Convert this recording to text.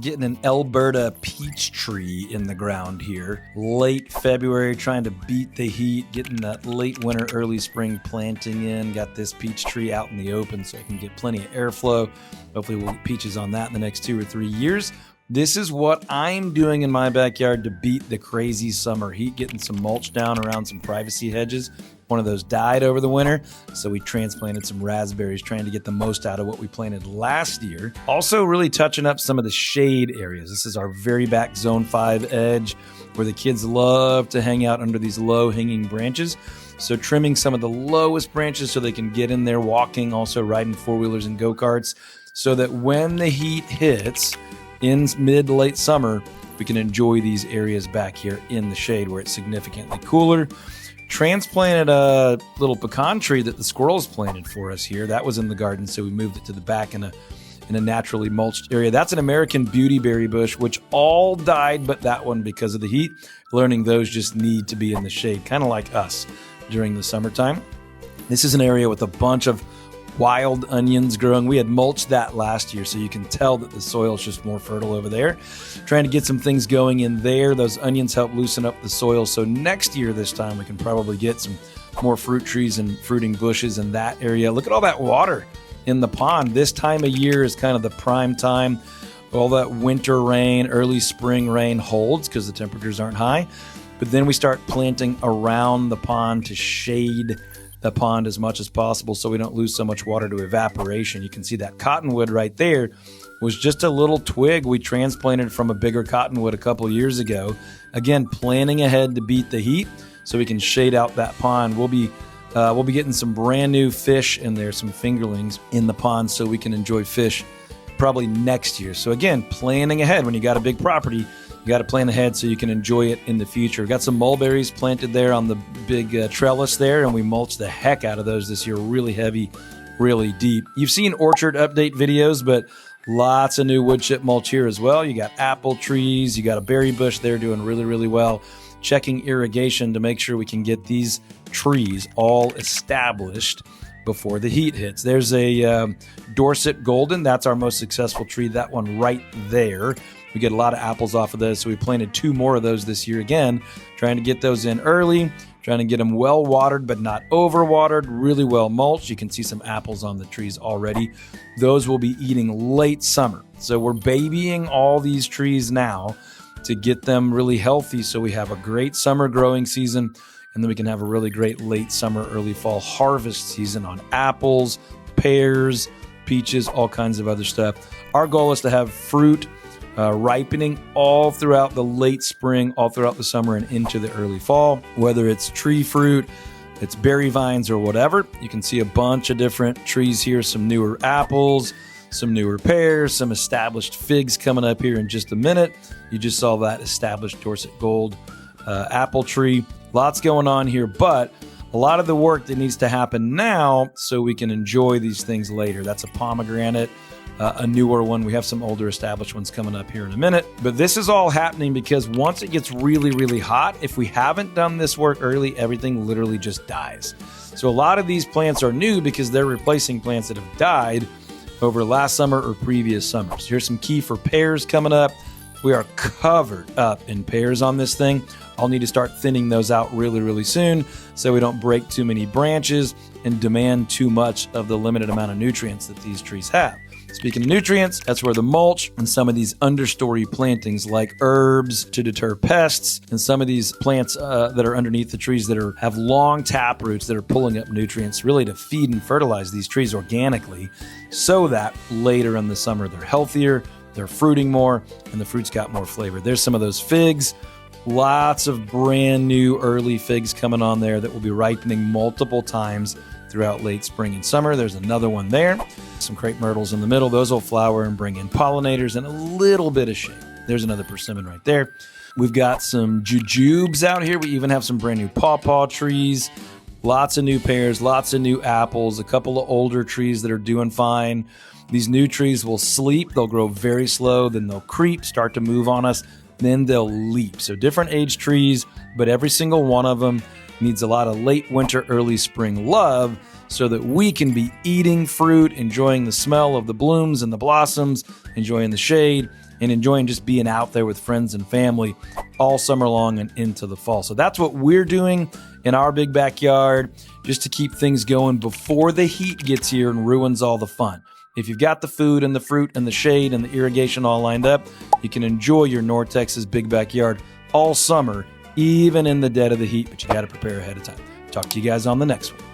Getting an Alberta peach tree in the ground here. Late February, trying to beat the heat, getting that late winter, early spring planting in. Got this peach tree out in the open so I can get plenty of airflow. Hopefully we'll get peaches on that in the next 2 or 3 years. This is what I'm doing in my backyard to beat the crazy summer heat, getting some mulch down around some privacy hedges. One of those died over the winter, so we transplanted some raspberries, trying to get the most out of what we planted last year. Also really touching up some of the shade areas. This is our very back Zone 5 edge where the kids love to hang out under these low-hanging branches. So trimming some of the lowest branches so they can get in there walking, also riding four-wheelers and go-karts, so that when the heat hits in mid to late summer, we can enjoy these areas back here in the shade where it's significantly cooler. Transplanted a little pecan tree that the squirrels planted for us here. That was in the garden, so we moved it to the back in a naturally mulched area. That's an American beautyberry bush, which all died but that one because of the heat. Learning those just need to be in the shade, kind of like us during the summertime. This is an area with a bunch of wild onions growing. We had mulched that last year, so you can tell that the soil is just more fertile over there. Trying to get some things going in there. Those onions help loosen up the soil, so next year this time we can probably get some more fruit trees and fruiting bushes in that area. Look at all that water in the pond. This time of year is kind of the prime time. All that winter rain, early spring rain holds because the temperatures aren't high. But then we start planting around the pond to shade the pond as much as possible so we don't lose so much water to evaporation. You can see that cottonwood right there was just a little twig we transplanted from a bigger cottonwood a couple years ago. Again, planning ahead to beat the heat so we can shade out that pond. We'll be getting some brand new fish in there, some fingerlings in the pond, so we can enjoy fish probably next year. So again, planning ahead. When you got a big property, you got to plan ahead so you can enjoy it in the future. Got some mulberries planted there on the big trellis there, and we mulched the heck out of those this year. Really heavy, really deep. You've seen orchard update videos, but lots of new wood chip mulch here as well. You got apple trees. You got a berry bush there doing really, really well. Checking irrigation to make sure we can get these trees all established before the heat hits. There's a Dorset Golden. That's our most successful tree. That one right there. We get a lot of apples off of those, so we planted 2 more of those this year again, trying to get those in early, trying to get them well watered but not overwatered, really well mulched. You can see some apples on the trees already. Those will be eating late summer. So we're babying all these trees now to get them really healthy so we have a great summer growing season, and then we can have a really great late summer, early fall harvest season on apples, pears, peaches, all kinds of other stuff. Our goal is to have fruit ripening all throughout the late spring, all throughout the summer and into the early fall, whether it's tree fruit, it's berry vines or whatever. You can see a bunch of different trees here, some newer apples, some newer pears, some established figs coming up here in just a minute. You just saw that established Dorset Gold apple tree. Lots going on here, but a lot of the work that needs to happen now so we can enjoy these things later. That's a pomegranate. A newer one. We have some older established ones coming up here in a minute. But this is all happening because once it gets really, really hot, if we haven't done this work early, everything literally just dies. So a lot of these plants are new because they're replacing plants that have died over last summer or previous summers. Here's some key for pears coming up. We are covered up in pears on this thing. I'll need to start thinning those out really, really soon so we don't break too many branches and demand too much of the limited amount of nutrients that these trees have. Speaking of nutrients, that's where the mulch and some of these understory plantings like herbs to deter pests and some of these plants that are underneath the trees that have long tap roots that are pulling up nutrients really to feed and fertilize these trees organically so that later in the summer they're healthier, they're fruiting more, and the fruit's got more flavor. There's some of those figs. Lots of brand new early figs coming on there that will be ripening multiple times throughout late spring and summer. There's another one there. Some crepe myrtles in the middle. Those will flower and bring in pollinators and a little bit of shade. There's another persimmon right there. We've got some jujubes out here. We even have some brand new pawpaw trees. Lots of new pears, lots of new apples, a couple of older trees that are doing fine. These new trees will sleep. They'll grow very slow. Then they'll creep, start to move on us. Then they'll leap. So different age trees, but every single one of them needs a lot of late winter, early spring love so that we can be eating fruit, enjoying the smell of the blooms and the blossoms, enjoying the shade, and enjoying just being out there with friends and family all summer long and into the fall. So that's what we're doing in our big backyard, just to keep things going before the heat gets here and ruins all the fun. If you've got the food and the fruit and the shade and the irrigation all lined up, you can enjoy your North Texas big backyard all summer, even in the dead of the heat, but you got to prepare ahead of time. Talk to you guys on the next one.